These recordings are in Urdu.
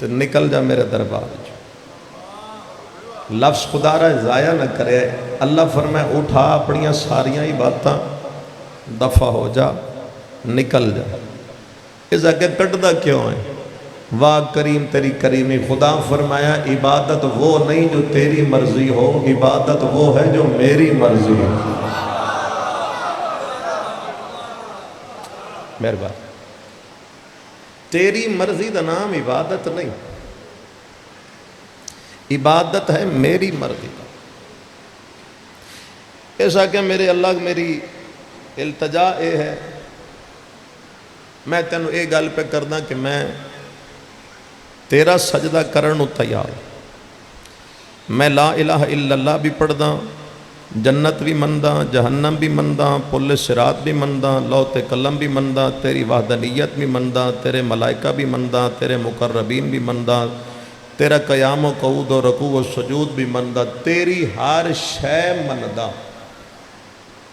تو نکل جا میرے دربار جو لفظ خدا رہا ضائع نہ کرے. اللہ فرمائے اٹھا اپنیاں ساریاں ہی باتاں دفع ہو جا نکل جا. اس آگے کٹدا کیوں ہے؟ واہ کریم تیری کریمی. خدا فرمایا عبادت وہ نہیں جو تیری مرضی ہو، عبادت وہ ہے جو میری مرضی ہو. مہربان. تیری مرضی دا نام عبادت نہیں، عبادت ہے میری مرضی کا. ایسا کہ میرے اللہ میری التجا اے ہے، میں تینوں اے گل پہ کرنا کہ میں تیرا سجدہ کرنو تیار. میں لا الہ الا اللہ بھی پڑھدا، جنت بھی مندہ، جہنم بھی مندہ، پل صراط بھی مندہ، لوت قلم بھی مندہ، تیری وحدانیت بھی مندہ، تیرے ملائکہ بھی مندہ، تیرے مقربین بھی مندہ، تیرا قیام و قعود و رکوع و سجود بھی مندہ، تیری ہر شے مندہ،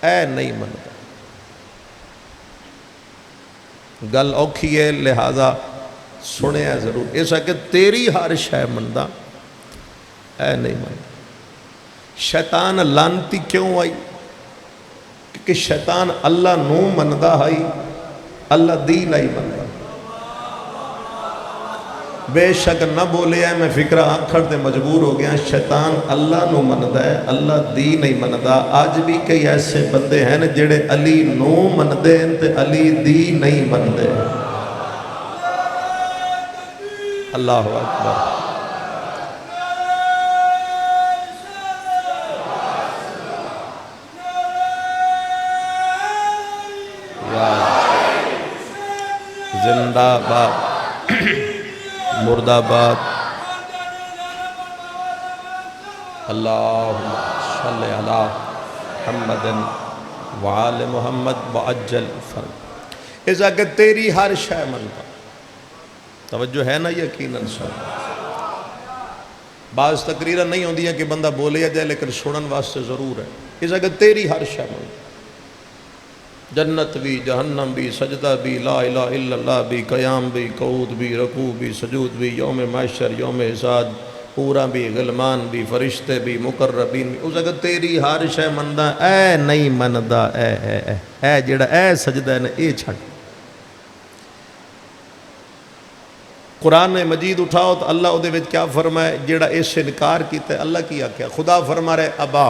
اے نہیں مندہ. گل اوکھی ہے لہذا سنے ہے ضرور. ایسا کہ تیری ہر شے مندہ اے نہیں مندہ. شیطان لانتی کیوں آئی؟ کیونکہ شیطان اللہ نو مندہ آئی، اللہ دی نہیں مندہ. بے شک نہ بولے ہے میں فکرہ آنکھڑ تے مجبور ہو گیا. شیطان اللہ نو مندہ ہے، اللہ دی نہیں مندہ. آج بھی کئی ایسے بندے ہیں جڑے علی نو مندے ہیں تے علی دی نہیں مندے. اللہ اکبر. زندہ باد، مردہ باد. اللہم صلی علی محمد وآل محمد وعجل فرج. اس آگے تیری ہر شے مندہ. توجہ ہے نا؟ یقیناً سن. بعض تقریریں نہیں ہوندی ہیں کہ بندہ بولے جائے لیکن سنن واسطے ضرور ہے. اس آگے تیری ہر شے مندہ. جنت بھی، جہنم بھی، سجدہ بھی، لا الہ الا اللہ بھی، قیام بھی، قعود بھی، رکوع بھی، سجود بھی، یوم محشر، یوم حساب، پورا بھی، غلمان بھی، فرشتے بھی، مقربین بھی. اس اگر تیری ہر شے مندہ اے نہیں مندہ. اے جڑا اے سجدہ ہے نا اے چھڑ. قرآن مجید اٹھاؤ تو اللہ او دے وچ کیا فرمائے؟ جڑا اس سے انکار کیتا ہے اللہ کی آکھیا. خدا فرما رہے ابا،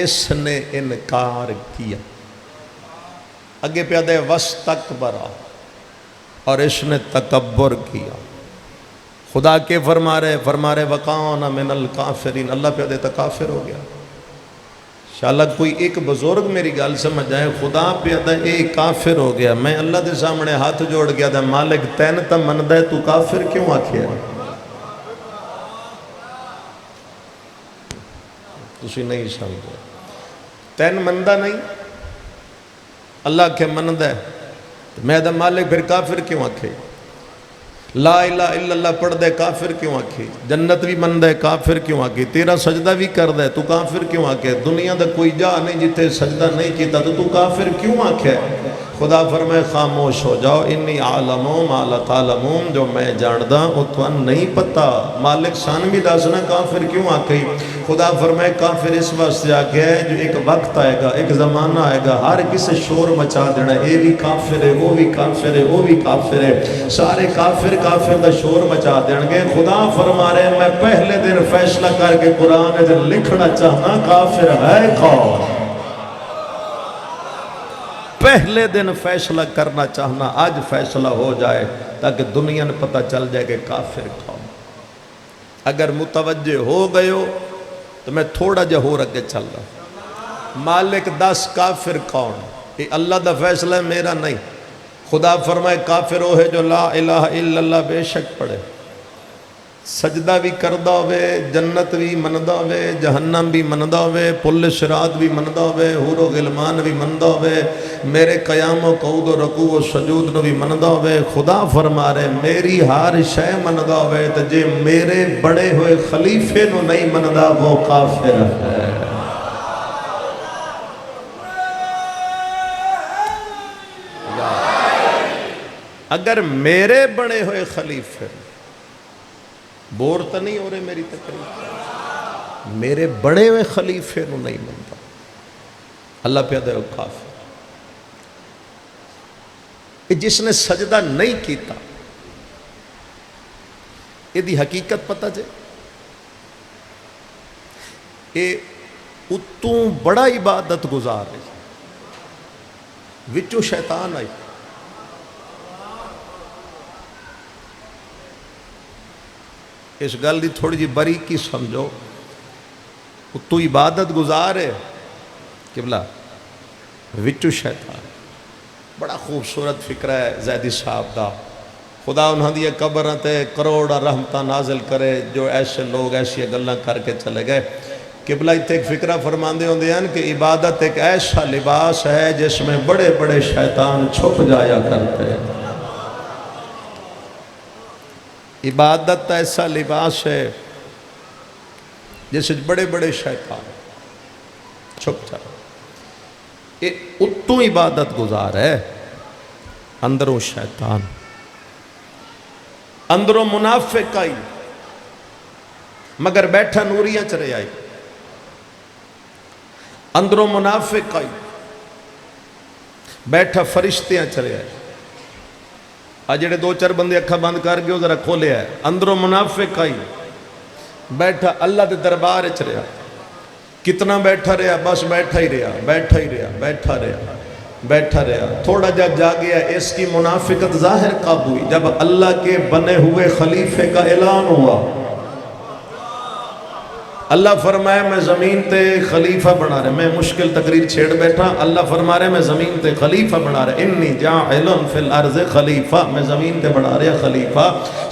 اس نے انکار کیا. اگے پیادہ ہے وَاسْتَكْبَرَ، اور اس نے تکبر کیا. خدا کے فرما رہے وَكَانَ مِنَ الْكَافِرِينَ. اللہ پیادہ تکافر ہو گیا. انشاءاللہ کوئی ایک بزرگ میری گل سمجھ جائے. خدا پیادہ اے کافر ہو گیا. میں اللہ دے سامنے ہاتھ جوڑ گیا تھا، مالک تین تا مندہ ہے تو کافر کیوں آکھیا؟ تسی نہیں سمجھے. تین مندہ نہیں، اللہ کے مندہ ہے. میں دا مالک پھر کافر کیوں آکھے؟ لا الہ الا اللہ پڑھ دے کافر کیوں آکھے؟ جنت بھی مندہ ہے کافر کیوں آکھے؟ تیرا سجدہ بھی کر دے تو کافر کیوں آکھے؟ دنیا دا کوئی جا نہیں جتے سجدہ نہیں کیتا تو کافر کیوں آکھے؟ خدا فرمائے خاموش ہو جاؤ. انی عالموں ما لا تعلمون. جو میں جاندہ او تو نہیں پتا. مالک سان بھی داسنا کافر کیوں آکھے؟ خدا فرمائے کافر اس واسطے آکھے ہے جو ایک وقت آئے گا، ایک زمانہ آئے گا، ہر کسے شور مچا دینا. اے بھی کافر ہے، وہ بھی کافر ہے، وہ بھی کافر ہے، سارے کافر دا شور مچا دیں گے. خدا فرما رہے ہیں میں پہلے دن فیصلہ کر کے قرآن میں لکھنا چاہنا کافر ہے کون. پہلے دن فیصلہ کرنا چاہنا آج فیصلہ ہو جائے تاکہ دنیا نے پتہ چل جائے کہ کافر کون. اگر متوجہ ہو گئے ہو تو میں تھوڑا جا ہو رکھے چل رہا. مالک 10 کافر کون؟ یہ اللہ دا فیصلہ ہے، میرا نہیں. خدا فرمائے کافر ہو ہے جو لا الہ الا اللہ بے شک پڑھے، سجدہ بھی کردہ ہوئے، جنت بھی مندہ ہوئے، جہنم بھی مندہ ہوئے، پل صراط بھی مندہ ہوئے، حور و غلمان بھی مندہ ہوئے، میرے قیام و قعود و رکوع و سجود نو بھی مندہ ہوئے. خدا فرما رہے میری ہر شے مندہ ہوئے تو جے میرے بڑے ہوئے خلیفے نو نہیں مندہ وہ کافر ہے. اگر میرے بنے ہوئے خلیفے بور تو نہیں ہو رہے میری تقریر، میرے بڑے ہوئے خلیفے نو نہیں منتا، اللہ پہ دے کافر۔ جس نے سجدہ نہیں کیتا یہ دی حقیقت پتہ جے، یہ اتوں بڑا عبادت گزار ہے، وچوں شیطان آئی۔ اس گل دی تھوڑی جی باریکی سمجھو، اتوں عبادت گزار ہے قبلہ، وچوں شیطان۔ بڑا خوبصورت فکرہ ہے زیدی صاحب دا، خدا انہاں دی قبراں تے کروڑا رحمتاں نازل کرے جو ایسے لوگ ایسی گلاں کر کے چلے گئے۔ قبلہ اتنے ایک فکرہ فرماندے ہوندے ہیں کہ عبادت ایک ایسا لباس ہے جس میں بڑے بڑے شیطان چھپ جایا کرتے ہیں۔ عبادت ایسا لباس ہے جس میں بڑے بڑے شیطان چھپ جاتے ہیں۔ یہ اتوں عبادت گزار ہے، اندروں شیطان، اندروں منافق آئی مگر بیٹھا نوریاں چرے آئی، اندروں منافق آئی بیٹھا فرشتیاں چلے آئے۔ آج جڑے دو چار بندے اکھا بند کر گئے ذرا کھولے آئے، اندروں منافق آئی بیٹھا اللہ دے دربار چلے آئے۔ کتنا بیٹھا رہا؟ بس بیٹھا ہی رہا، بیٹھا ہی رہا، بیٹھا رہا، بیٹھا رہا۔ تھوڑا جب جا گیا اس کی منافقت ظاہر کب ہوئی؟ جب اللہ کے بنے ہوئے خلیفے کا اعلان ہوا۔ اللہ فرمائے میں زمین تے خلیفہ بنا رہے، میں مشکل تقریر چھیڑ بیٹھا، اللہ فرما رہے میں زمین تے خلیفہ بنا رہے، انی جاعل فی الارض خلیفہ، میں زمین تے بنا رہا خلیفہ۔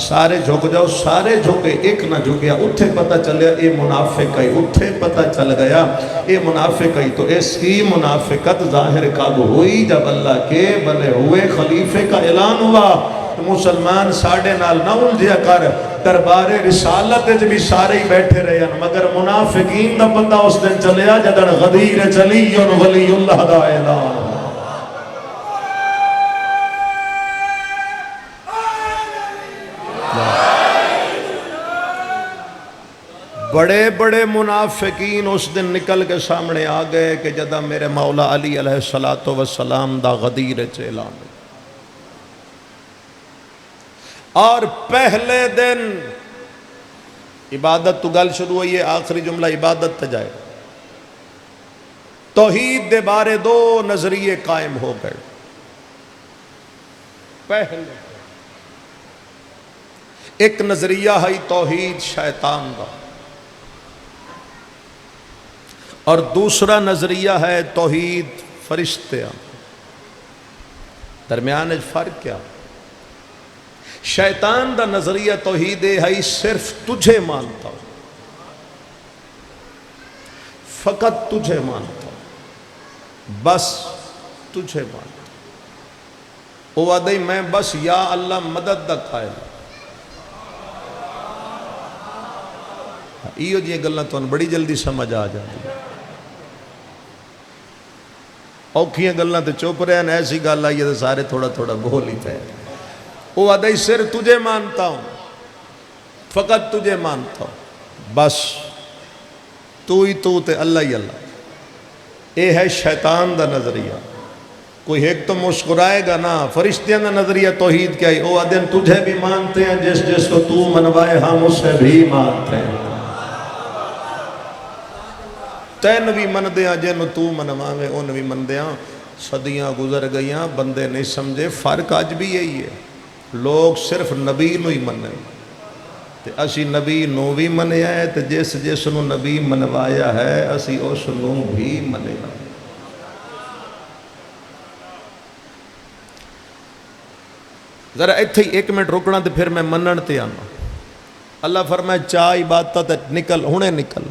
سارے جھک جاؤ، سارے جھکے، ایک نہ جھکیا۔ اتھے پتہ چلیا یہ منافق ہے، اتھے پتہ چل گیا یہ منافق ہے۔ تو اس کی منافقت ظاہر کب ہوئی؟ جب اللہ کے بنے ہوئے خلیفے کا اعلان ہوا۔ مسلمان ساڑھے نال نہ الجھیا کر، دربار رسالت بھی سارے ہی بیٹھے رہے ہیں، مگر منافقین دا پتہ اس دن چلیا جدن غدیر چلی ولی اللہ دا اعلان۔ بڑے بڑے منافقین اس دن نکل کے سامنے آ گئے کہ جدہ میرے مولا علی علیہ السلام دا غدیر اعلان۔ اور پہلے دن عبادت تو گل شروع ہوئی ہے، آخری جملہ عبادت تے جائے۔ توحید دے بارے دو نظریے قائم ہو گئے۔ پہلے ایک نظریہ ہے توحید شیطان دا، اور دوسرا نظریہ ہے توحید فرشتیاں۔ درمیان فرق کیا؟ شیطان دا نظریہ توحید ہے صرف تجھے مانتا ہوں، فقط تجھے مانتا ہوں، بس تجھے مانتا ہوں۔ وہ وعدہ میں بس یا اللہ مدد دا قائل۔ ایو جی گلاں تو بڑی جلدی سمجھ آ جاتی ہے، اوکھیاں گلاں تے چپ رہے ہیں، ایسی گل آئی ہے تو سارے تھوڑا تھوڑا بول ہی پہ۔ وہ وعدہ صرف تجھے مانتا ہوں، فقط تجھے مانتا ہوں، بس تو ہی تو تے اللہ ہی اللہ۔ یہ ہے شیطان دا نظریہ۔ کوئی ایک تو مسکرائے گا نا، فرشتیاں دا نظریہ توحید کیا ہے؟ وہ آدھیں تجھے بھی مانتے ہیں، جس جس کو تو منوائے ہم اسے بھی مانتے ہیں۔ تین بھی مندے ہیں جنہوں تو منواوے ان بھی مندے ہیں۔ صدیاں گزر گئیاں، بندے نہیں سمجھے، فرق آج بھی یہی ہے۔ لوگ صرف نبی نو ہی منے، تے اسی نبی نو بھی منیا ہے، تے جس جس نو نبی منوایا ہے اسی اس نو بھی منیا۔ ذرا ایتھے ایک منٹ رکنا تے پھر میں منن تے آنا۔ اللہ فرمائے چاہ عبادت نکل، ہونے نکل،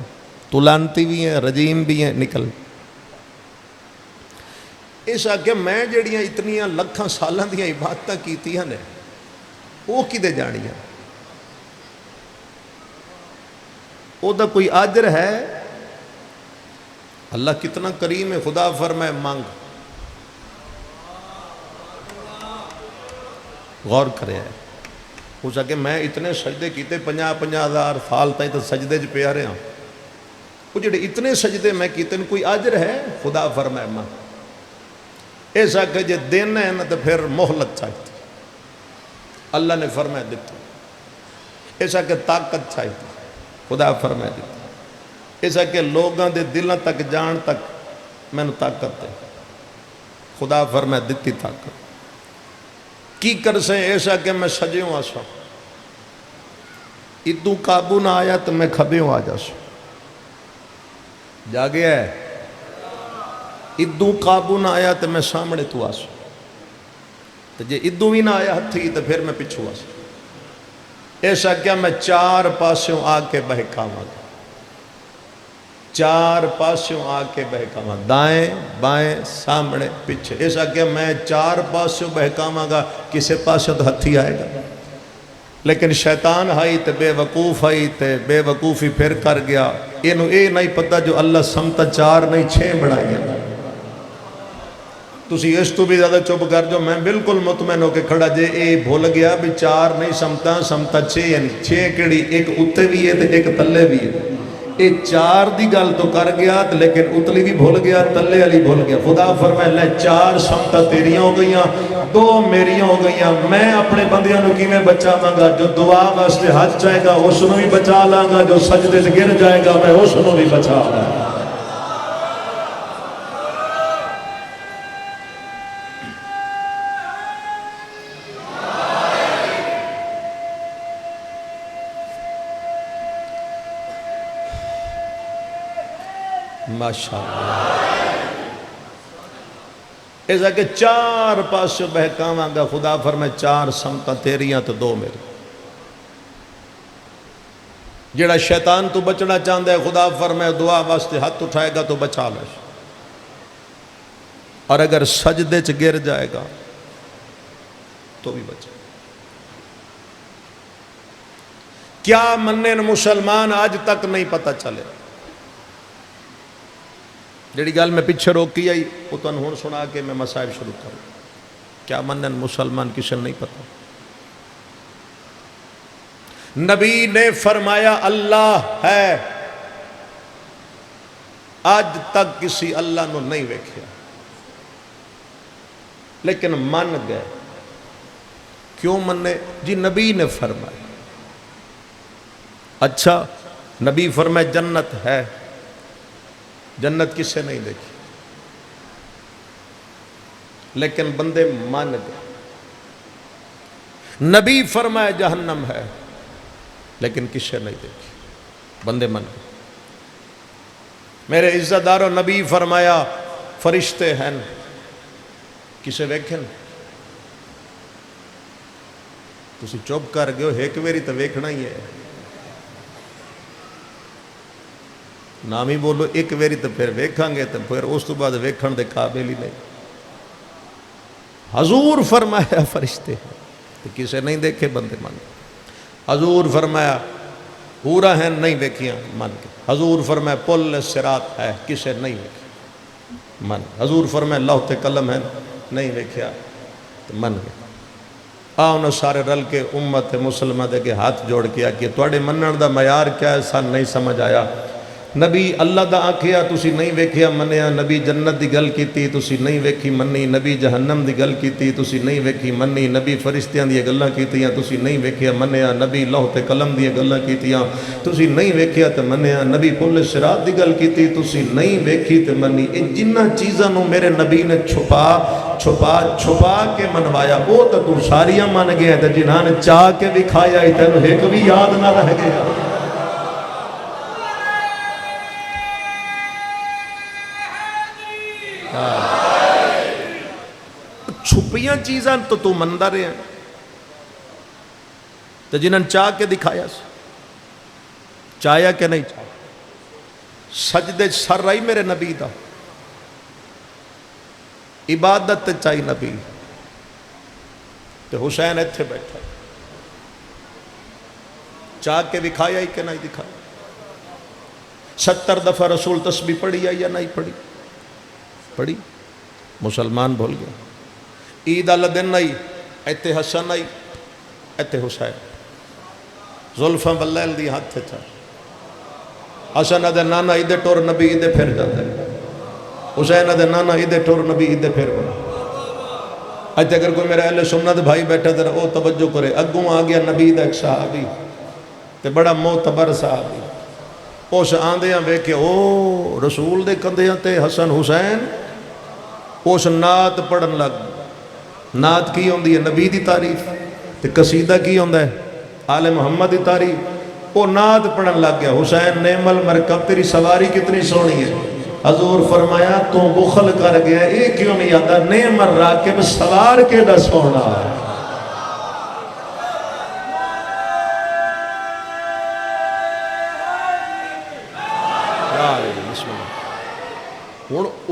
تو لانتی بھی ہیں، رجیم بھی ہیں، نکل۔ اس آگے میں جڑیاں اتنیاں لکھاں سالاں دیاں عبادتاں کیتیاں نے، وہ کدے جانیاں؟ وہ دا کوئی اجر ہے؟ اللہ کتنا کریم ہے، خدا فرمائے مانگ۔ غور کرے ہے ہو سکے میں اتنے سجدے کیتے 50,000 سال تائیں تو سجدے چ پیا رہا وہ جڑے اتنے سجدے میں کیتے ہیں کوئی اجر ہے؟ خدا فرمائے ماں ایسا کہ جے دینا ہے نا تو پھر مہلت چاہیے اللہ نے فرمائے دیتا ایسا کہ طاقت چاہیے خدا فرمائے دیتا ایسا کہ لوگاں دے دلوں تک جان تک میں نے طاقت ہے خدا فرمائے دیتی طاقت کی کر سے ایسا کہ میں سجیوں آسا ادو قابو نہ آیا تو میں کھبیوں آ جاسا جا گیا ہے ادو قابو نہ آیا تو میں سامنے تو آسا تو جے ادو بھی نہ آیا ہتھی تو پھر میں پچھو آسا ایسا کیا میں 4 پاسوں آ کے بہکاواں گا 4 پاسوں آ کے بہکاواں دائیں بائیں سامنے پیچھے ایسا کہ میں 4 پاسوں بہکاواں گا کسے پاسوں تو ہتھی آئے گا لیکن شیطان ہائی تے بے وقوف آئی تے بے وقوفی پھر کر گیا انہوں اے نہیں پتہ جو اللہ سمتا 4 نہیں 6 بڑھائی گیا تُسی اس تو بھی زیادہ چپ کر جو میں بالکل مطمئن ہو کے کھڑا جے اے بھول گیا بھی 4 نہیں سمتا 6 یعنی 6 کڑی ایک اتے بھی ہے تے ایک تلے بھی ہے اے 4 دی گل تو کر گیا لیکن اتلی بھی بھول گیا تلے علی بھول گیا خدا فرمائے لے 4 سمتا تیریاں ہو گئیاں 2 میریاں ہو گئیاں میں اپنے بندیاں نو کی میں بچا مانگا جو دعا واسطے حج جائے گا اس نو بھی بچا لانگا جو سجدے سے گر جائے گا میں اس نو بھی بچا لانگا ماشاءاللہ ایسا کہ 4 پاسوں بہکاواں گا خدا فرمائے 4 سمتا تیریاں تو 2 میری جڑا شیطان تو بچنا چاہتا ہے خدا فرمائے دعا واسطے ہاتھ اٹھائے گا تو بچا لے اور اگر سجدے چ گر جائے گا تو بھی بچے کیا منن مسلمان آج تک نہیں پتہ چلے جڑی گل میں پیچھے روکی آئی وہ تو ہون سنا کے میں مسائب شروع کروں کیا منن مسلمان کسی نہیں پتا نبی نے فرمایا اللہ ہے آج تک کسی اللہ نو نہیں ویکھیا لیکن من گئے کیوں مننے جی نبی نے فرمایا اچھا نبی فرمائے جنت ہے جنت کسے نہیں دیکھی لیکن بندے مان گئے نبی فرمایا جہنم ہے لیکن کسے نہیں دیکھی بندے مان گئے میرے عزت دارو نبی فرمایا فرشتے ہیں کسے ویکھیں تسی چوب کر گئے ہو ایک ویری تو ویکھنا ہی ہے نام ہی بولو ایک ویری تو پھر ویکھاں گے تو پھر اس تو بعد ویکھن دے قابل ہی نہیں حضور فرمایا فرشتے ہیں تو کسے نہیں دیکھے بندے مان حضور فرمایا پورا ہے نہیں ویکھیاں مان کے حضور فرمایا پل صراط ہے کسے نہیں ویکھی مان حضور فرمایا لوح قلم ہے نہیں ویکھیا تو من گئے آؤ سارے رل کے امت مسلمہ دے کے ہاتھ جوڑ کیا کہ توڑے منن دا معیار کیا ہے سان نہیں سمجھ آیا نبی اللہ دا آکھیا تسی نہیں ویکھیا منیا نبی جنت دی گل کیتی تسی نہیں ویکھی منی نبی جہنم دی گل کیتی تسی نہیں ویکھی منی نبی فرشتیاں دی گلاں کیتیاں تسی نہیں ویکھیا منیا نبی لوح تے قلم دی گلاں کیتیاں تسی نہیں ویکھیا تے منیا نبی پل صراط دی گل کیتی تسی نہیں ویکھی تے منی ان جنہ چیزاں نو میرے نبی نے چھپا کے منوایا وہ تو ساریاں من گیا تے جنہاں نے چاہ کے دکھایا تینوں ایک بھی یاد نہ رہ گیا چھپیاں چیزاں تو مندہ رہے ہیں تو جنہاں چاہ کے دکھایا چاہیا کہ نہیں چاہیا سجدے سر رہی میرے نبی دا عبادت چاہی نبی تو حسین ایتھے بیٹھا چاہ کے دکھایا ہی کہ نہیں دکھایا 70 دفعہ رسول تسبیح پڑھی یا نہیں پڑھی پڑھی مسلمان بھول گیا عید اللہ دن نہیں ایتھے حسن آئی ایتھے حسین زلفاں واللیل دی ہاتھ تھا حسن دے نانا ادھے ٹور نبی ادھے پھر جاندے حسین دے نانا ادھے ٹور نبی ادھے پھر بنا اچھا اگر کوئی میرا اہل سنت بھائی بیٹھا تھا او توجہ کرے اگوں آ گیا نبی دا ایک صحابی تے بڑا معتبر صحابی اس آندیاں ویکھے او رسول دے کندھیاں تے حسن حسین اس نعت پڑھن لگ نعت کی ہوندی ہے نبی دی تعریف تے قصیدہ کی ہوندا ہے آل محمد دی تعریف وہ نعت پڑھن لگ گیا حسین نعم المرکب تیری سواری کتنی سونی ہے حضور فرمایا تو بخل کر گیا یہ کیوں نہیں آتا نعم الراکب سوار کے دا سونا ہے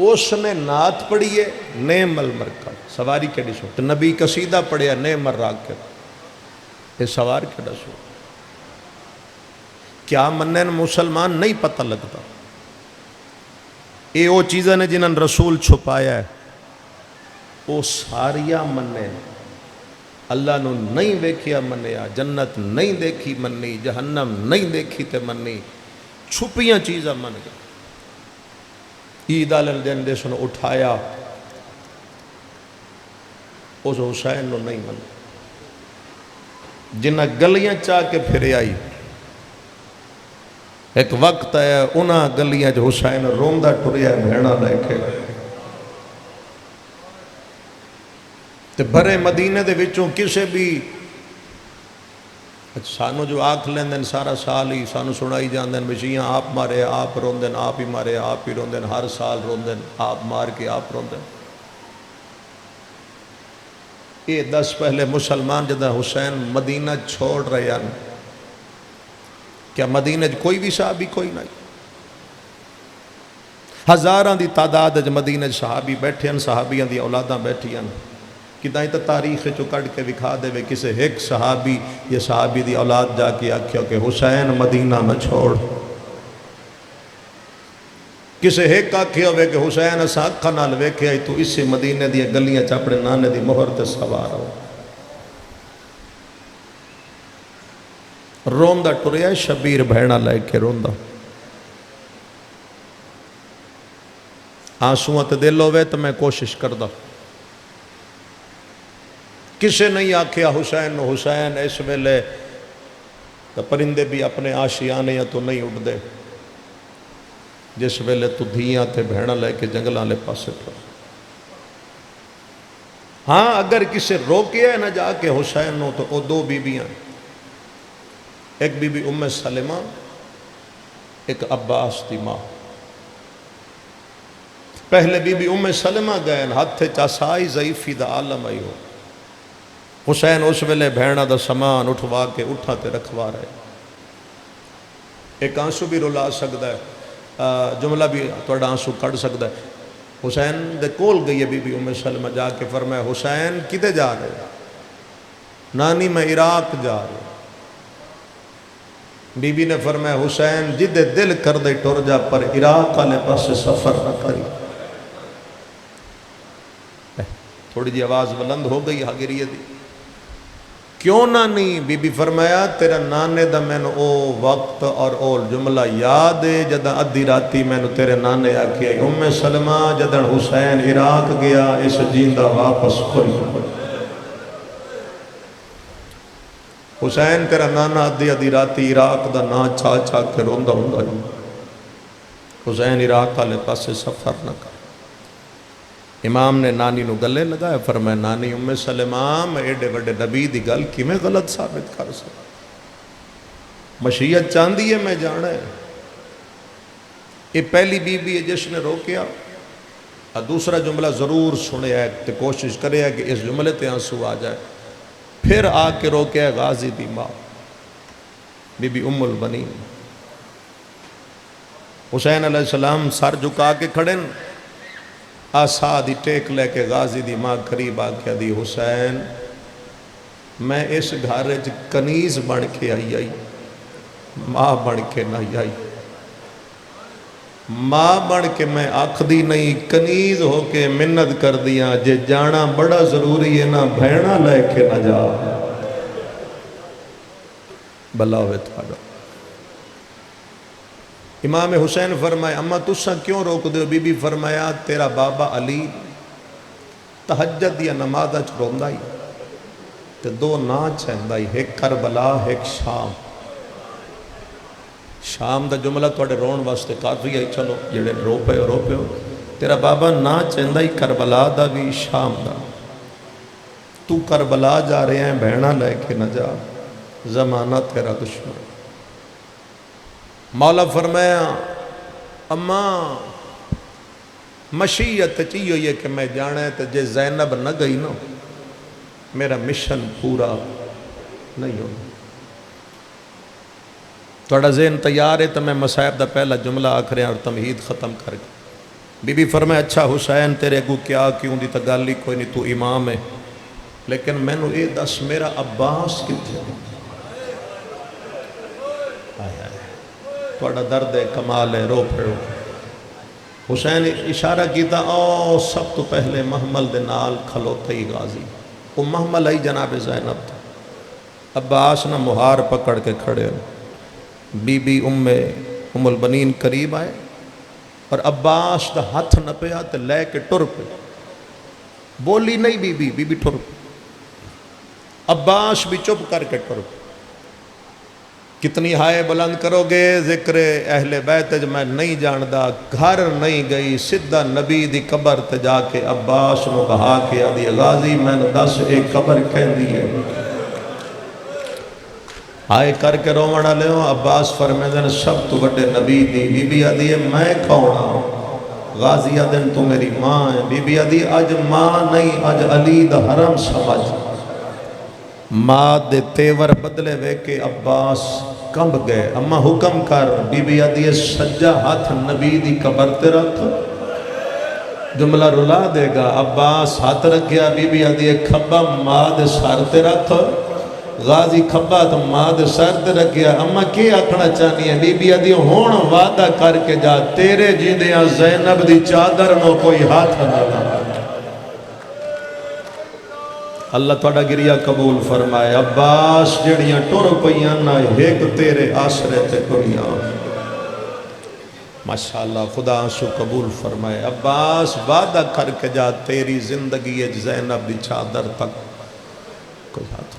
اس نے نعت پڑھی ہے نعم المرکب سواری کے دا سونا تو نبی قصیدہ پڑھیا نعم الراکب یہ سوار کے دا سونا کیا منن مسلمان نہیں پتہ لگتا یہ وہ چیزیں نے جنہاں رسول چھپایا ہے وہ ساریا منن اللہ نو نہیں ویکھیا منیا جنت نہیں دیکھی منی جہنم نہیں دیکھی تے منی چھپیاں چیزیں من گئی عید والے دن دے سنو اٹھایا اس حسین نو نہیں من جنہ گلیاں چاہ کے پھرے آئی ایک وقت ہے انہاں گلیاں جو حسین روندہ ٹریا بھیڑا لے کے تے بھرے مدینے دے وچوں کسے بھی سانو جو آکھ لیندن سارا سال ہی سانو سنائی جاندن بشیاں آپ مارے آپ روندن آپ ہی مارے آپ ہی روندن ہر سال روندن آپ مار کے آپ روندن یہ 10 پہلے مسلمان جدہ حسین مدینہ چھوڑ رہے ہیں کیا مدینہ کوئی بھی صحابی کوئی نہیں ہزاراں دی تعداد مدینہ صحابی بیٹھے ہیں صحابیاں دی اولاداں بیٹھی ہیں کدائیں تو تاریخ چو کٹ کے دکھا دے وے کسے ایک صحابی یہ صحابی دی اولاد جا کے آکھیا کہ حسین مدینہ نہ چھوڑ کسے ایک آکھیا ہوئے کہ حسین اسا اکھاں نال ویکھیا تو اس سے مدینہ دی گلیاں چ اپنے نانے دی مہر تے سوار ہو روندہ ٹریا شبیر بھیڑا لے کے روندہ آنسویں تے دل ہوئے تو میں کوشش کردہ کسے نہیں آکھیا حسین نو حسین اس ویلے تو پرندے بھی اپنے آشیانے یا تو نہیں اٹھ دے جس ویلے تو دھیاں تے بھیڑا لے کے جنگلاں لے پاسے پر ہاں اگر کسے روکیا ہے نہ جا کے حسین نو تو او 2 بیبیاں ایک بی بی ام سلمہ ایک عباس دی ماں پہلے بی بی ام سلمہ گئے ہاتھ چاسائی ضعیفی دا عالم آئی ہو حسین اس ویلے بھیڑا دا سامان اٹھوا کے اٹھا تے رکھوا رہے ایک آنسو بھی رلا سکتا ہے جملہ بھی توڑا آنسو کڑ سکتا ہے حسین دے کول گئی ہے بی بی ام سلمہ جا کے فرمایا حسین کدے جا رہے نانی میں عراق جا رہے بی بی نے فرمایا حسین جدے دل کر دے ٹر جا پر عراق والے پاس سفر نہ کری تھوڑی جی آواز بلند ہو گئی حاضریہ دی کیوں نہ نہیں بی بی فرمایا تیرا نانے دا میں او وقت اور اول جملہ یاد ہے جدہ ادھی راتی میں تیرے نانے آکھیا ام سلمہ جدہ حسین عراق گیا اس جیندہ واپس کوئی حسین تیرا نانا ادھی راتی عراق دا نا چاہ چاہ کے روندہ ہوں حسین عراق والے پاسے سفر نہ کر امام نے نانی نو گلے لگایا فرمایا نانی ام سلمہ میں ایڈے وڈے نبی دی گل کی میں غلط ثابت کر سکتا مشیت چاندی ہے میں جانا ہے یہ پہلی بی بی ہے جس نے روکیا دوسرا جملہ ضرور سنے ہے تو کوشش کرے ہے کہ اس جملے تے آنسو آ جائے پھر آ کے روکے ہے غازی دی ماں بی بی ام البنین حسین علیہ السلام سر جھکا کے کھڑے آسا دی ٹیک لے کے غازی دی ماں قریب آ کے دی حسین میں اس گھر کنیز بن کے آئی ماں بن کے نہیں آئی ماں بن کے میں آکھدی نہیں، کنیز ہو کے منت کر دیا، جے جانا بڑا ضروری ہے نا بھیڑا لے کے نہ جا، بلا ہوئے تھاڑا۔ امام حسین فرمائے اماں تساں کیوں روک دے؟ بی بی فرمایا تیرا بابا علی تہجد یا نمازہ چروندہ ہی تے دو نا چاہندہ ہی، ایک کربلا ایک شام۔ شام دا جملہ توڑے رون واسطے کافی ہے، چلو جڑے رو پے ہو۔ تیرا بابا نا چاہندہ ہی کربلا دا بھی شام دا، تو کربلا جا رہے ہیں بہنا لے کے نہ جا، زمانہ تیرا دشمن۔ مولا فرمایا اماں مشیت چاہیے یہ کہ میں جانا ہے، تو جے زینب نہ گئی نا میرا مشن پورا نہیں ہونا۔ توڑا ذہن تیار ہے تو میں مصائب دا پہلا جملہ آکھرے اور تمہید ختم کر گیا۔ بی بی فرمایا اچھا حسین تیرے گو کیا کیوں دی تگالی کوئی نہیں، تو امام ہے، لیکن میں نے یہ دس میرا عباس کتنے توڑا درد ہے کمال ہے، رو پھڑو۔ حسین اشارہ کیتا او سب تو پہلے محمل دے نال کھلوتے ہی غازی، وہ محمل ہی جناب زینب تھا۔ عباس نہ مہار پکڑ کے کھڑے ہو، بی بی ام البنین قریب آئے اور عباس دا ہاتھ نہ پیا تے لے کے ٹر پہ، بولی نہیں بی بی ٹر پہ، عباس بھی چپ کر کے ٹر پہ۔ کتنی ہائے بلند کرو گے ذکر اہل بیت میں نہیں جاندہ، گھر نہیں گئی سدھا نبی دی قبر تے جا کے عباس نو بہا کے آدھی غازی میں نے 10 ایک قبر کہہ دی ہے، آئے کر کے رومڑا لے ہوں۔ عباس فرمیدن سب تو بڑے نبی دی، بی بی آدھی ہے میں کونا، غازی آدھن تو میری ماں ہے، بی بی آدھی آج ماں نہیں آج علی دا حرم سمجھ۔ ماں دے تیور بدلے وے کے عباس کمب گئے، اما حکم کر، بی بی آدھی ہے سجا ہاتھ نبی دی قبر تے رکھ، جملہ رلا دے گا۔ عباس ہاتھ رکھیا، بی بی آدھی ہے کھبا ماں دے سار تے رکھ، غازی کھبا تو ماں دے سار تے رکھیا۔ اما کیا آکھنا چاہنی ہے؟ بی بی آدھی ہون وعدہ کر کے جا تیرے جیندیاں زینب دی چادر نو کوئی ہاتھ نہ لگا۔ اللہ توڑا گریہ قبول فرمائے۔ عباس جڑیاں ٹور پئیاں نہ ایک تیرے آسرے تے کڑیاں، ماشاءاللہ خدا آنسو قبول فرمائے۔ عباس وعدہ کر کے جا تیری زندگی زینب دی چادر تک کوئی ہاتھ۔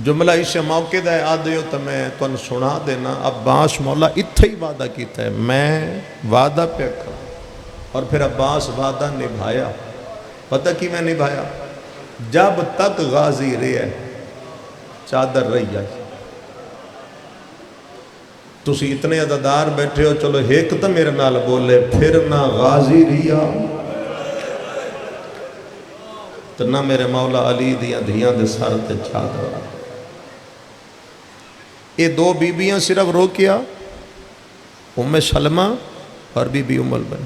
جملہ اسے موقع دے آدھے ہو تو میں تو ان سنا دینا۔ عباس مولا اتھے ہی وعدہ کیتا ہے، میں وعدہ پہ کر، اور پھر عباس وعدہ نبھایا۔ پتہ کی میں نبھایا؟ جب تک غازی رہے چادر رہی آئی۔ تسی اتنے عددار بیٹھے ہو، چلو ایک تو میرے نال بولے، پھر نہ غازی ریا تو نہ میرے مولا علی دیاں دھیاں دے سر تے چادر۔ یہ دو بیبیاں صرف رو کیا، ام سلمہ اور بی بی ام البن۔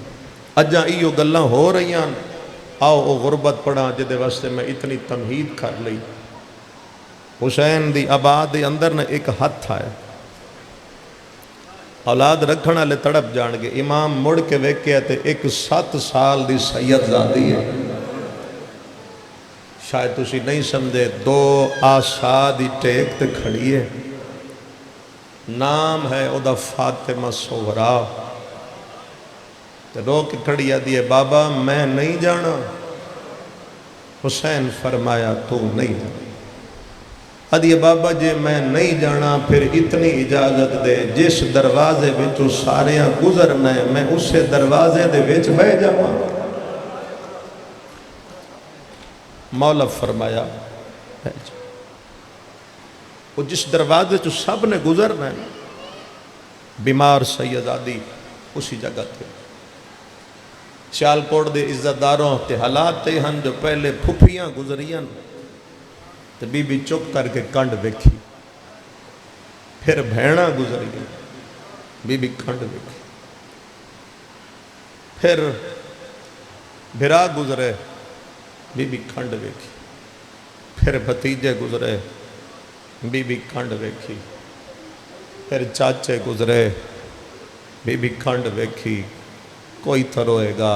اجا ایو گلاں ہو رہی ہیں، آؤ او غربت پڑھا جدے واسطے میں اتنی تمہید کر لی۔ حسین دی آباد دی اندر نے ایک ہاتھ آیا، اولاد رکھنا لے تڑپ جان گے۔ امام مڑ کے ویکھیا تے ایک 7 سال دی سید زادی ہے، شاید تسی نہیں سمجھے، 2 آسا دی ٹیک تے کھڑی ہے، نام ہے او دا فاطمہ صغرا، تے رو کے کھڑی آدھی ہے بابا میں نہیں جانا۔ حسین فرمایا تو نہیں جانا۔ آدھی ہے بابا جے میں نہیں جانا پھر اتنی اجازت دے، جس دروازے بچو ساریاں گزرنا ہے میں اسے دروازے دے بچ بہ جاؤں۔ مولا فرمایا وہ جس دروازے جو سب نے گزرنا ہے، بیمار سیدادی اسی جگہ تھے۔ سیالکوٹ دے عزتداروں تے حالات تے ہن جو پہلے پھپھیاں گزریاں تے بی بی چپ کر کے کنڈ ویکھی، پھر بھیڑاں گزریاں بی بی کنڈ ویکھی، پھر بھرا گزرے بی بی کنڈ ویکھی، پھر بھتیجے گزرے بی بی کنڈ ویکھی، پھر چاچے گزرے بی بی کھنڈ ویکھی کوئی تروئے گا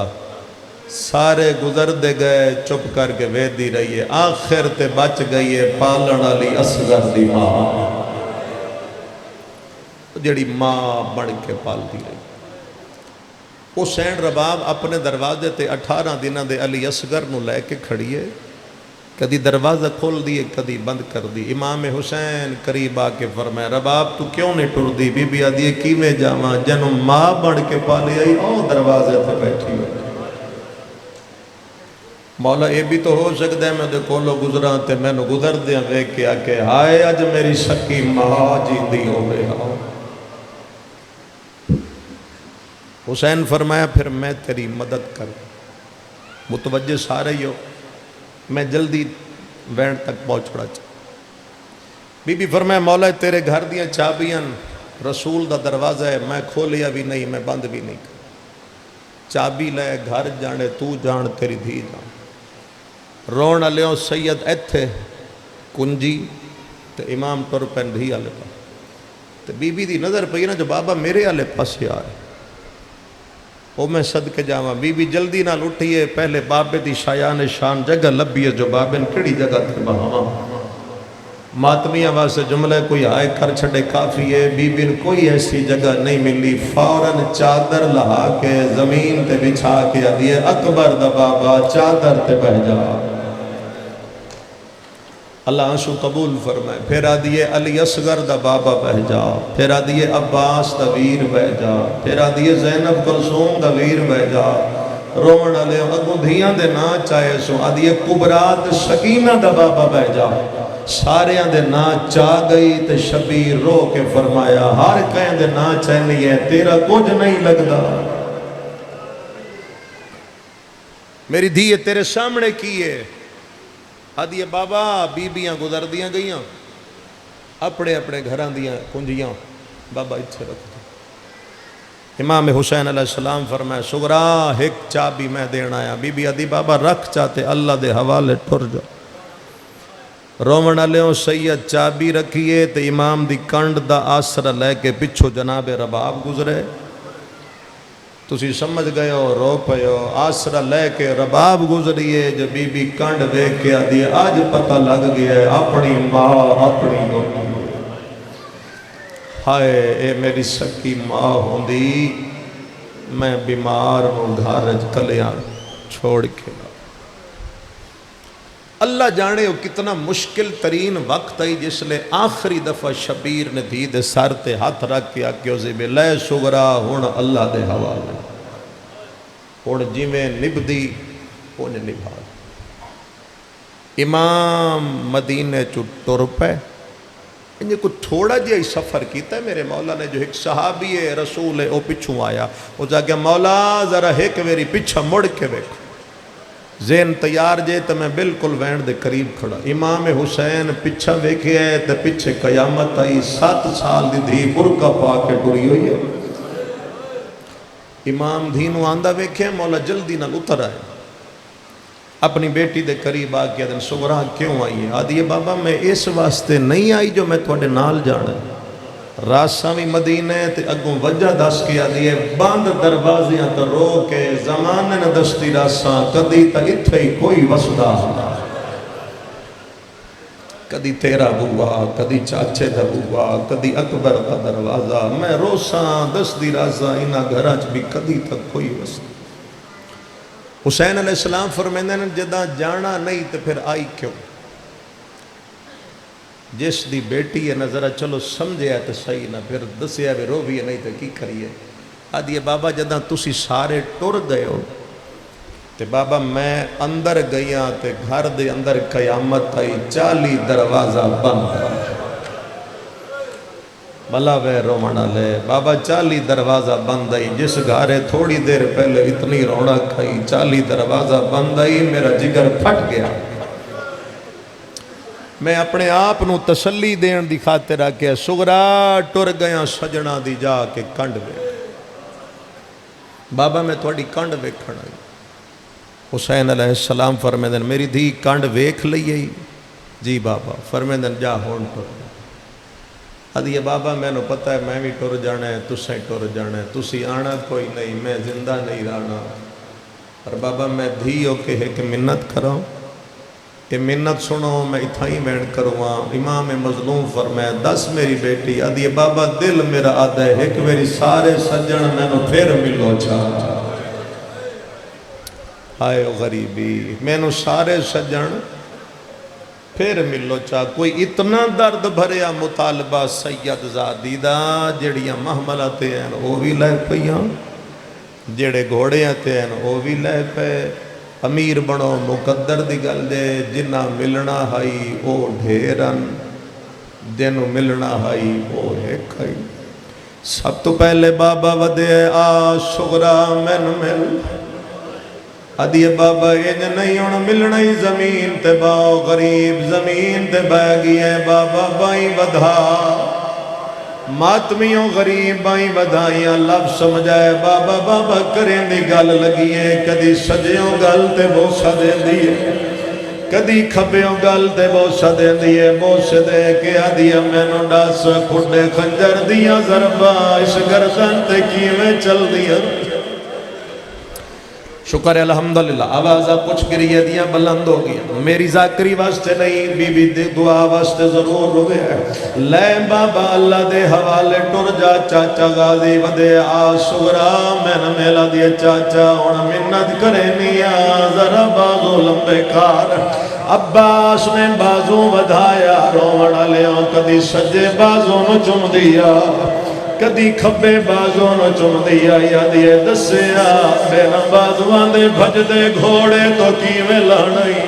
سارے گزر دے گئے چپ کر کے ویدی رہی ہے آخر تے بچ گئی ہے پالن علی اصغر دی ماں جڑی ماں بڑھ کے پال دی رہی حسین رباب اپنے دروازے تے 18 دنوں دے علی اصغر نو لے کے کھڑیے کدی دروازہ کھول دیے کدی بند کر دی امام حسین قریب آ کے فرمایا رباب تو کیوں نہیں ٹر دی بی بی آدھی کیویں جاواں جنوں ماں بڑھ کے پالی آئی او دروازے تے بیٹھی ہوئی مولا یہ بھی تو ہو سکتا ہے میں دے کولو گزراں تے میں نو گزر دیاں ویکھ کے آکے ہائے اج میری سکی ماں جیندی ہوے ہاں حسین فرمایا پھر میں تیری مدد کر متوجہ سارے ہی ہو میں جلدی وین تک پہنچڑا بی بی فرمایا مولا تیرے گھر دیاں چابیاں رسول دا دروازہ ہے میں کھولیا بھی نہیں میں بند بھی نہیں چابی لے گھر جانے تو جان تیری دھی جان رون علیوں سید ایتھے کنجی تے امام ٹر پین دھی آلے پا تے بی بی دی نظر پئی نا جو بابا میرے آلے پاس آ رہے وہ میں صدقے جاواں بی بی جلدی نہ اٹھئیے پہلے بابے دی شایان شان جگہ لبیے جو بابے نے کڑی جگہ تھے بہاواں ماتمیاں واسے جملے کوئی آئے کر چھڑے کافی ہے بی بی کوئی ایسی جگہ نہیں ملی فوراً چادر لہا کے زمین تے بچھا کے دیئے اکبر دا بابا چادر تے بہ جا اللہ آنسو قبول فرمائے پھر آدھیے علی اصغر دا بابا بہ جا پھر آدھیے عباس دا ویر بہ جا پھر آدھیے زینب کلثوم دا ویر بہ جا رومن علیہ اگوں دھیاں دے نا چاہے سو آدھیے کبرات سکینہ دا بابا بہ جا سارے دے نا چاہ گئی تے شبیر رو کے فرمایا ہر کہیں دے نا چاہنی ہے تیرا کچھ نہیں لگدا میری دھیے تیرے سامنے کیے آدھیے بابا بیبیاں گزر دیاں گئیاں اپنے اپنے گھران دیاں کنجیاں بابا اتھے رکھ دی امام حسین علیہ السلام فرمائے سغرا ایک چابی میں دینا آیا بی بی آدھی بابا رکھ چاہتے اللہ دے حوالے ٹھر جا رومن علیوں سید چابی رکھیے تے امام دی کنڈ دا آسرہ لے کے پچھو جناب رباب گزرے تسی سمجھ گئے ہو رو پئے ہو آسرہ لے کے رباب گزریے جو بی بی کنڈ دیکھ کے آدھی آج پتہ لگ گیا ہے اپنی ماں اپنی ہوتی ہائے اے میری سکی ماں ہوندی میں بیمار ہوں گھارج کلیاں چھوڑ کے اللہ جانے ہو کتنا مشکل ترین وقت ہے جس لئے آخری دفعہ شبیر نے دید سار تے ہاتھ رکھ کے آکے عزیب لے سغرا ہون اللہ دے حوالے ہون جیویں نبدی ہون نبھا امام مدینے ٹر پے انہیں کو تھوڑا جی سفر کیتا ہے میرے مولا نے جو ایک صحابی ہے رسول ہے وہ پچھوں آیا وہ جا کہ مولا ذرا ایک ویری پچھا مڑ کے بیکھو ذہن تیار جے تو میں بالکل وین دے قریب کھڑا امام حسین پچھا ویکھے ہے تو پچھے قیامت آئی 7 سال دی دھی برکہ پا کے ٹری ہوئی ہے امام دھینو آندہ ویکھے مولا جلدی نہ اتر آئے اپنی بیٹی دے قریب آگیا دن سغرا کیوں آئی ہے آدھی بابا میں اس واسطے نہیں آئی جو میں تھوڑے نال جانا ہے راساں بھی مدینہ تے اگوں وجہ دس کیا دیئے بند دروازیاں تو رو کے زمانے نہ دستی راساں کدی تا اتھے ہی کوئی وسدہ کدی تیرا بوا کدی چاچے دا بوا کدی اکبر دا دروازہ میں روساں دستی راساں انہا گھراچ بھی کدی تک کوئی وسدہ حسین علیہ السلام فرمیندے نے جدہ جانا نہیں تو پھر آئی کیوں جس دی بیٹی ہے نظرہ چلو سمجھے ہے تو صحیح نہ پھر دسیا بھی رو بھی ہے نہیں تو کی کریے آدھیے بابا جدہ تسی سارے ٹر گئے ہو تے بابا میں اندر گئیاں تے گھر دے اندر قیامت آئی 40 دروازہ بند بلا وے رومانہ لے بابا 40 دروازہ بند آئی جس گھارے تھوڑی دیر پہلے اتنی رونق کھائی 40 دروازہ بند آئی میرا جگر پھٹ گیا میں اپنے آپ نو تسلی دین دی خاطر آکے سغرا ٹر گیا سجنا دی جا کے کنڈ ویکھ بابا میں تھوڑی کنڈ ویکھنا آئی حسین علیہ السلام فرمیندن میری دھی کنڈ ویکھ لئی جی بابا فرمیندن جا ہون ٹر آدھی ہے بابا میں نے پتہ ہے میں بھی ٹر جانا ہے تسیں ٹر جانا ہے تسی آنا کوئی نہیں میں زندہ نہیں رہنا اور بابا میں دھی ہو کے ایک منت کراؤں کہ منت سنو میں اتھائی مین کرواں امام مظلوم فرمائے 10 میری بیٹی آدھی ہے بابا دل میرا آدھا ہے ایک میری سارے سجن میں نو پھر ملو چاہ آئے غریبی میں نو سارے سجن پھر ملو چاہ کوئی اتنا درد بھریا مطالبہ سید زادی دا جڑیاں محملہ ہیں وہ بھی لے پئیاں جڑے گھوڑے ہیں وہ بھی لے پے امیر بنو مقدر دی گل دے جنہ ملنا ہائی او ڈھیرن جنو ملنا ہائی او ایک ہائی سب تو پہلے بابا ودے آ شغرا من مل آدھی بابا یہ نہیں ہون ملنا ہی زمین تے باؤ غریب زمین تے بہ گئی ہے بابا بائیں ودھا ماتمیوں غریب بائیں ودھائیاں لفظ سمجھائے بابا بابا کریں دی گل لگی ہے کدی سجیوں گل تے بوسہ دے دیئے کدی کھبیوں گل تے بوسہ دے دیئے بوسہ دے کے آدھی میں نو ڈاس کھڑے خنجر دیاں ضربہ اس گردن تے کیویں چل دیاں شکر ہے الحمدللہ آوازہ کچھ گریہ دیاں بلند ہو گیا میری ذاکری واسطے نہیں بی بی دعا واسطے ضرور ہوئے ہیں لے بابا اللہ دے حوالے ٹر جا چاچا غازی ودے آ شغرا میں نہ میلا دیے چاچا ہونا منت کرینیا ذرا بازو لمبے کار عباس نے بازو ودھایا روڑا لے کدی سجے بازو نو چم دیا کدی کھبے بازوں نو چم دیا یادیے دسیا بینا بازوان دے بھج دے گھوڑے تو کیویں لانئی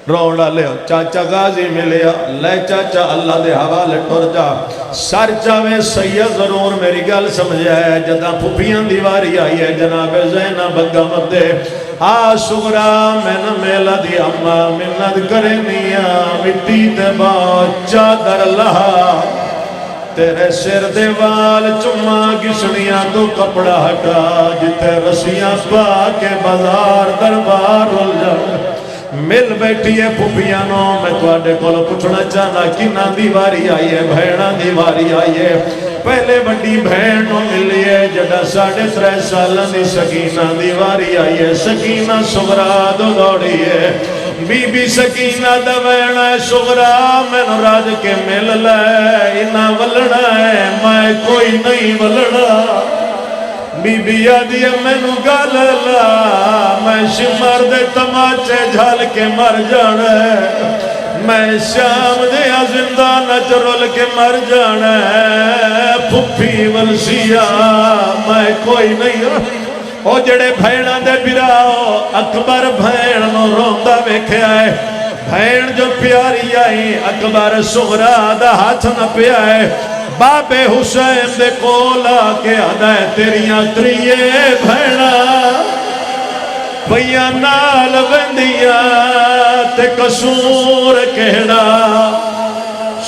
روڑا لے چاچا غازی ملیا لے چاچا اللہ دے حوالے ٹر جا سر چاوے سید ضرور میری گل سمجھا ہے جدہ پھپیاں دیواری آئی ہے جناب زینہ بگا مدے آ شغرا میں نہ میلا دی اما منت کرنیا مٹی تے با چادر لہا تیرے سر دیوال چمہ گسڑیاں تو کپڑا ہٹا جتے رسیاں پا کے بازار دربار رول جا مل بیٹھی ہے پھوپیانوں میں توڑے کولو پچھنا چاہنا کنا دیواری آئی ہے بھیڑا دیواری آئی ہے پہلے بڑی بھیڑوں ملی ہے جڑا 3.5 سالہ دی سکینہ دیواری آئی ہے سکینہ صغرا دو دوڑی ہے بی بی سکینہ دوینا ہے صغرا میں راج کے مل لے انہ ولنا ہے میں کوئی نہیں ولنا بی بی آدھی میں نو گال لا میں شمار دے تماچے جھال کے مر جانا ہے میں شام دیا زندہ نچرول کے مر جانا ہے پھپی ولسیا میں کوئی نہیں او جڑے بھیڑاں دے براؤ اکبر بھیڑ نو روندہ ویکھے آئے بھیڑ جو پیاری آئی اکبر صغرا دا ہاتھ نہ پہ آئے باب حسین دے کولا کے آدھائے تیریاں تریے بھیڑا پہیاں نال وندیاں تے قصور کہڑا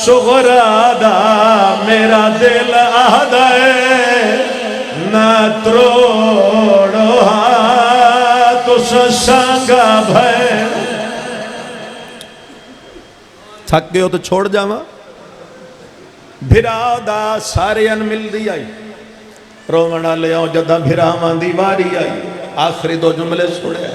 صغرا دا میرا دل آدھائے نہ تروڑو تو سسانگا بھائی تھک گئے ہو تو چھوڑ جاواں بھرا دا سارے ان مل دی آئی رومنہ لے آؤ جدہ بھراواں دیواری آئی آخری 2 جملے سڑے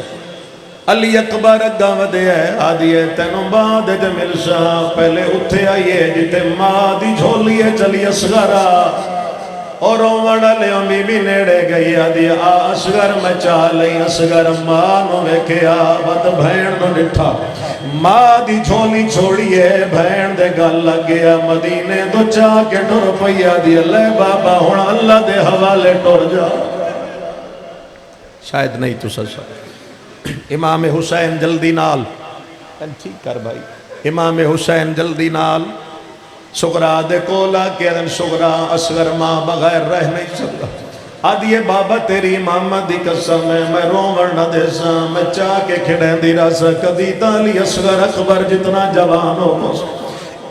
علی اکبر اگا ودے ہے آدھی ہے تینوں بعد دے مل سا پہلے اتھے آئیے جتے ماں دی جھولیے چلی اصغرہ اور رومنہ لے آؤ بی بی نیڑے گئی آدھی اصغر میں چاہ لئی اصغر ماں نو ویکھے آباد بھین نو نٹھا ماں دی جھولی چھوڑیے بھین دے گل لگ گیا مدینے دو چاہ کے ڈر پیا دی اللہ بابا ہونا اللہ دے حوالے ٹر جا شاید نہیں تو سچا امام حسین جلدی نال ٹھیک کر بھائی امام حسین جلدی نال صغرا دے کولا کہ ادن صغرا اصغر ماں بغیر رہ نہیں سکتا آدھیے بابا تیری امامت دی قسم ہے میں رومن نہ دے سا میں چاہ کے کھڑیں دی رس کدی تالی اصغر اکبر جتنا جوان ہو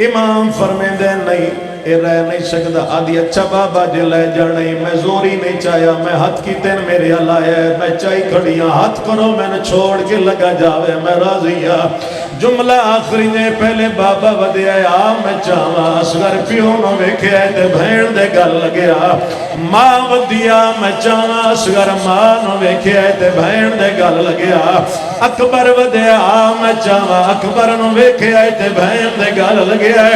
امام فرمے دے نہیں اے رہ نہیں سکتا آدھی اچھا بابا جے لے جانے میں زوری نہیں چاہیا میں ہاتھ کی تین میرے علائے میں چاہی کھڑیاں ہاتھ کرو میں نے چھوڑ کے لگا جاوے میں راضیہ جملہ آخری نے پہلے بابا ودیا آ میں چاہوا اصغر پیو نو ویکھیا تے بھین دے گل لگیا ماں ودیا میں چاہوا اصغر ماں نو ویکھیا تے بھین دے گل لگیا اکبر ودیا آ میں چاہوا اکبر نو ویکھیا تے بھین دے گل لگیا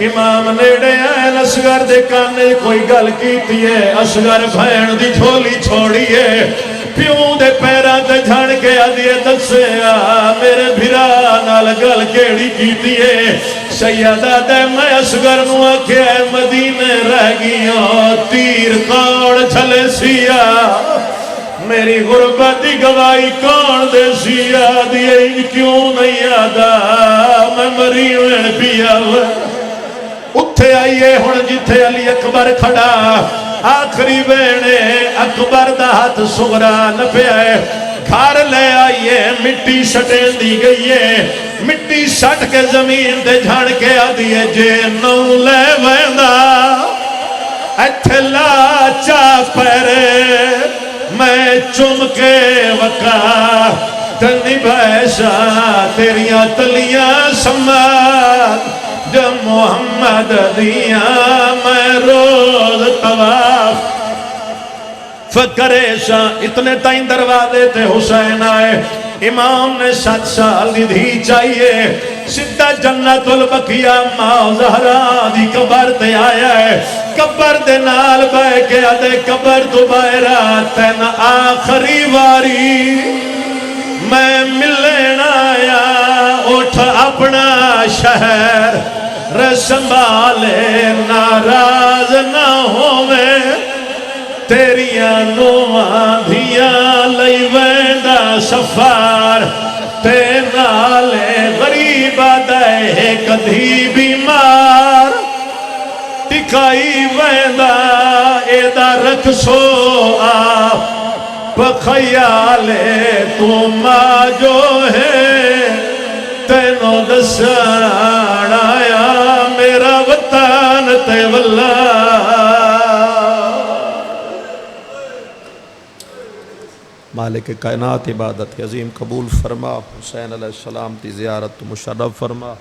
امام نیڑے آئے اصغر دے کانے کوئی گل کیتی ہے اصغر بھین دی جھولی چھوڑیے پیوں دے پیران تے جھڑ کے آدھئے دسے میرے بھرا نال گل کیڑی کی دیئے سیدہ دے میں اصغر نو آکھے مدینے رہ گیا تیر کون چھلے سیا میری غربت دی گواہی کون دے سیا دیئے کیوں نہیں آدھا میں مری ہوئے پیا اتھے آئیے ہون جتھے علی اکبر کھڑا آخری بینے اکبر دا ہاتھ سغرا نپے آئے گھار لے آئیے مٹی سٹیں دی گئیے مٹی سٹ کے زمین دے جھاڑ کے آدھیے جے نو لے ویندہ ایتھے لا چا پیرے میں چم کے وقا تنی بھیشا تیریاں تلیاں سمات جب محمد دیاں میں روز طواف فکرے شاہ اتنے تائیں دروازے تے حسین آئے امام نے 7 سال دی دھی چاہیے سدھا جنت البقیہ ماں زہرا دی قبر تے آیا ہے قبر دے نال بے کے آدھے قبر تو بائرہ تین آخری واری میں ملین آیا اٹھ اپنا شہر رسمالے ناراض نہ ہوئے تیریاں نوان دھیاں لئی ویندا سفار تے نالے غریب دے کدھی بیمار ٹکائی ویندا ایدہ رکھ سو آپ بخیالے تو ماں جو ہے تینوں دسان آیا میرا وطن تے واللہ مالک کائنات عبادت عظیم قبول فرما حسین علیہ السلام تی زیارت مشرف فرما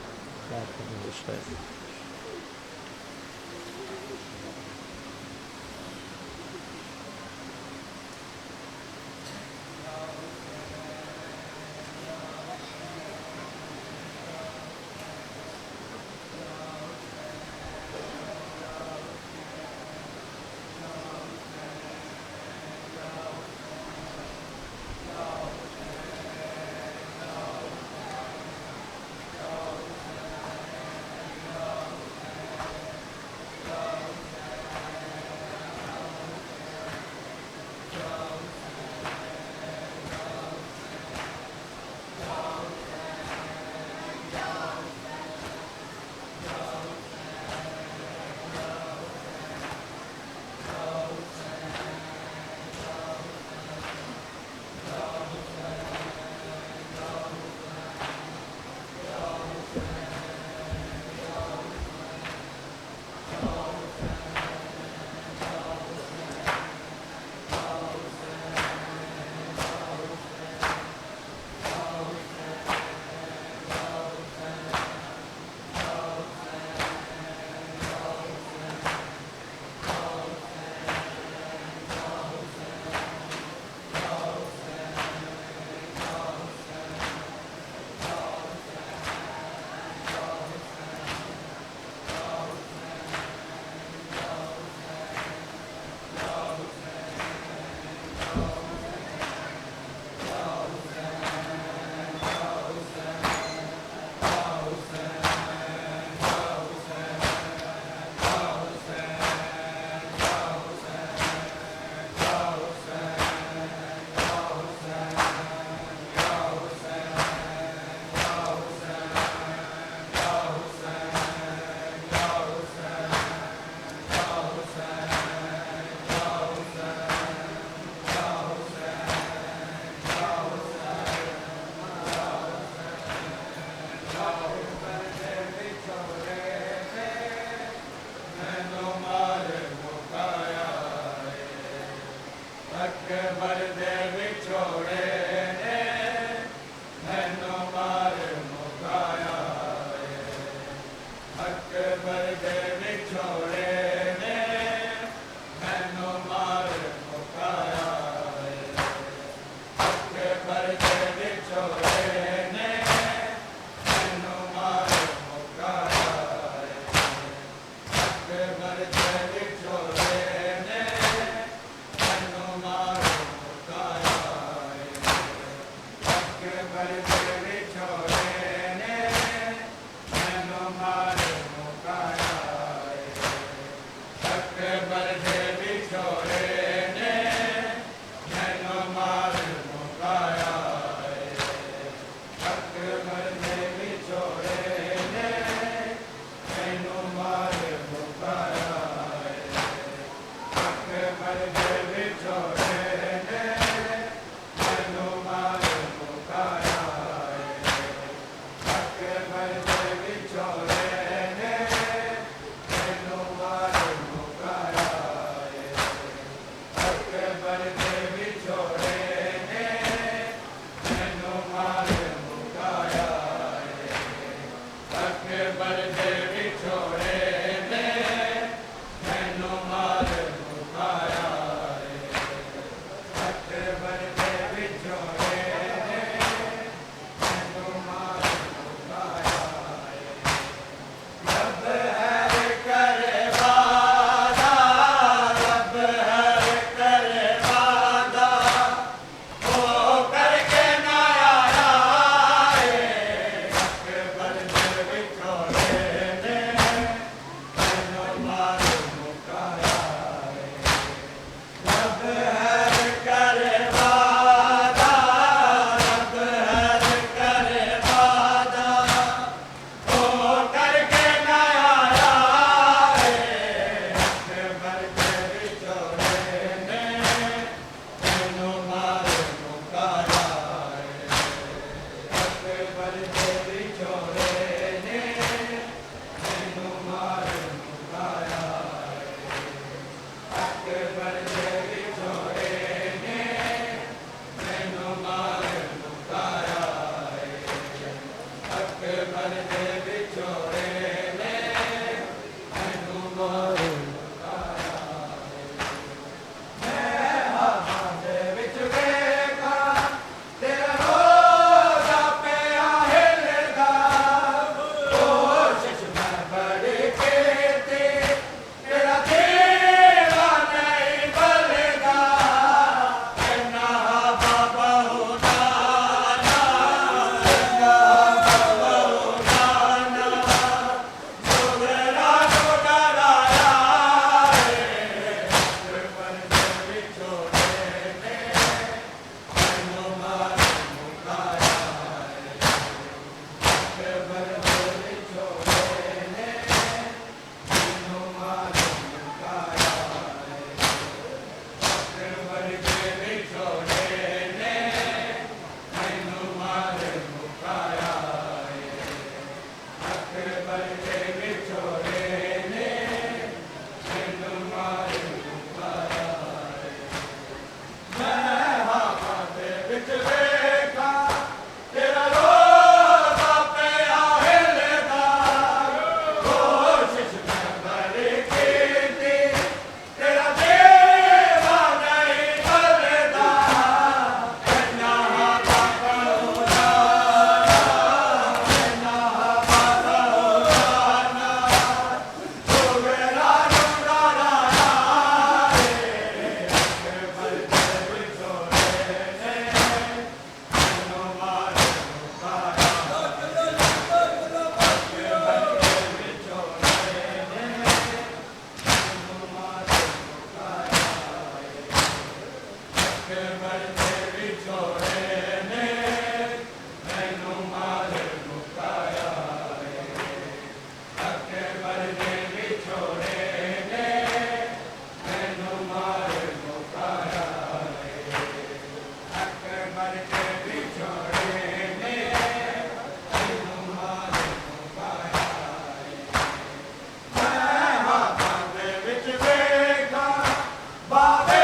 ਬਾਬੇ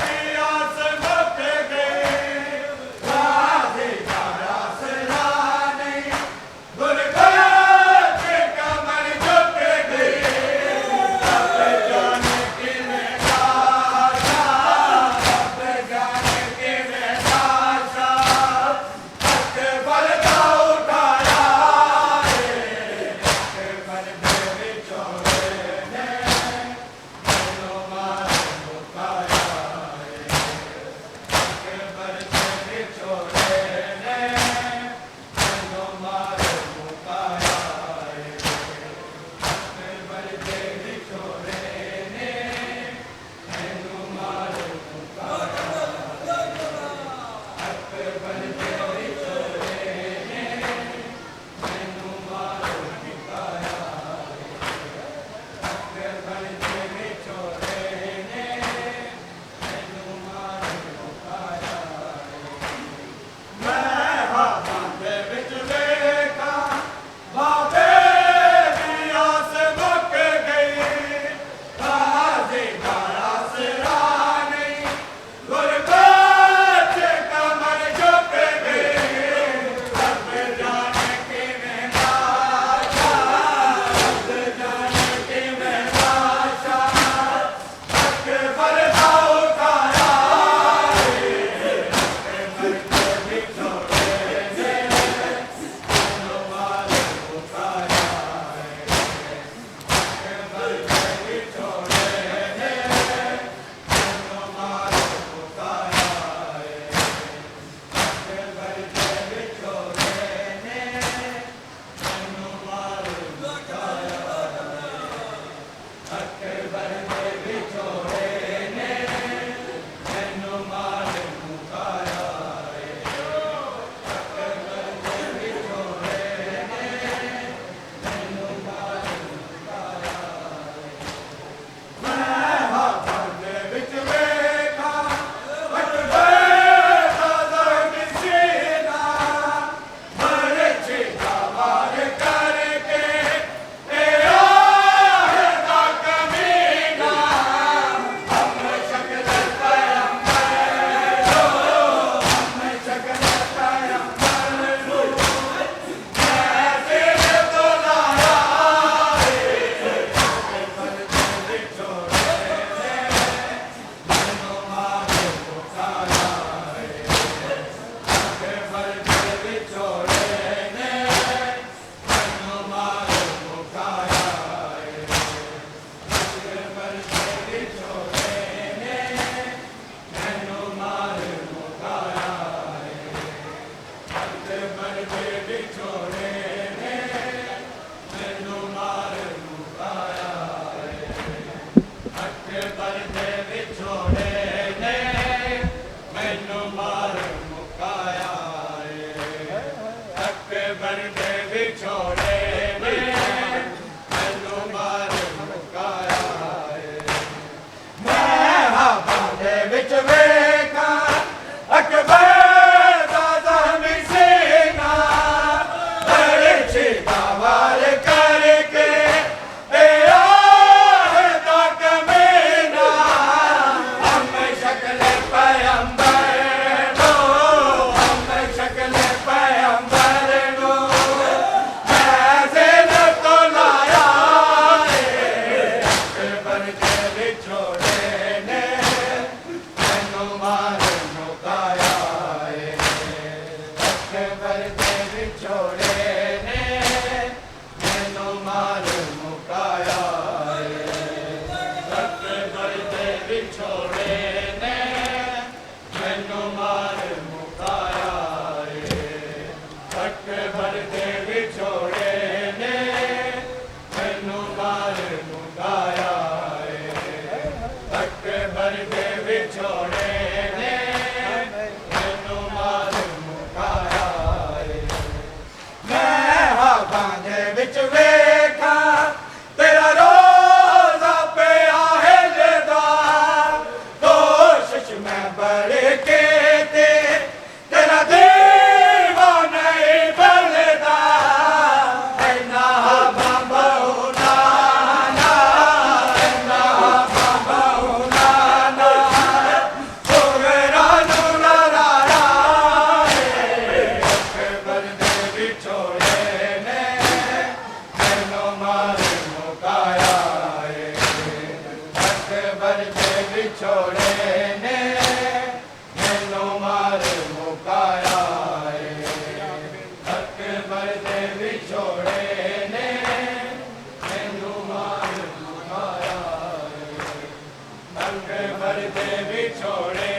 ਦੀ ਆਸ ਮੁੱਕ ਮਾਰ ਮੁਕਾਇਆ ਏ ਅਕਬਰ ਦੇ ਵਿਛੋੜੇ ਨੇ ਮੈਨੂੰ ਮਾਰ ਮੁਕਾਇਆ ਏ ਮੈਂ ਹੱਥਾਂ ਦੇ ਵਿੱਚ ਵੇਖਾਂ ਤੇਰਾ ਰੋਜ਼ਾ ਪਿਆ ਹਿਲਦਾ ਕੋਸ਼ਿਸ਼ ਮੈਂ ਬੜ ਕੇ ਤੇ ਤੇਰਾ ਦੇਵਾ ਨਹੀਂ ਬਲਦਾ ਐਨਾ ਬੰਬੂ ਨਾਨਾ ਐਨਾ ਬੰਬੂ ਨਾਨਾ ਸੁਗਰਾ ਨੂੰ ਲੜਾਇਆ ਏ ਅਕਬਰ ਦੇ ਵਿਛੋੜੇ ਨੇ ਮੈਨੂੰ ਮਾਰ ਮੁਕਾਇਆ ਏ ਅਕਬਰ ਦੇ ਵਿਛੋੜੇ ਨੇ ਮੈਨੂੰ ਮਾਰ ਮੁਕਾਇਆ ਏ ਅਕਬਰ ਦੇ ਵਿਛੋੜੇ ਨੇ ਮੈਨੂੰ ਮਾਰ ਮੁਕਾਇਆ ਏ ਅਕਬਰ ਦੇ ਵਿਛੋੜੇ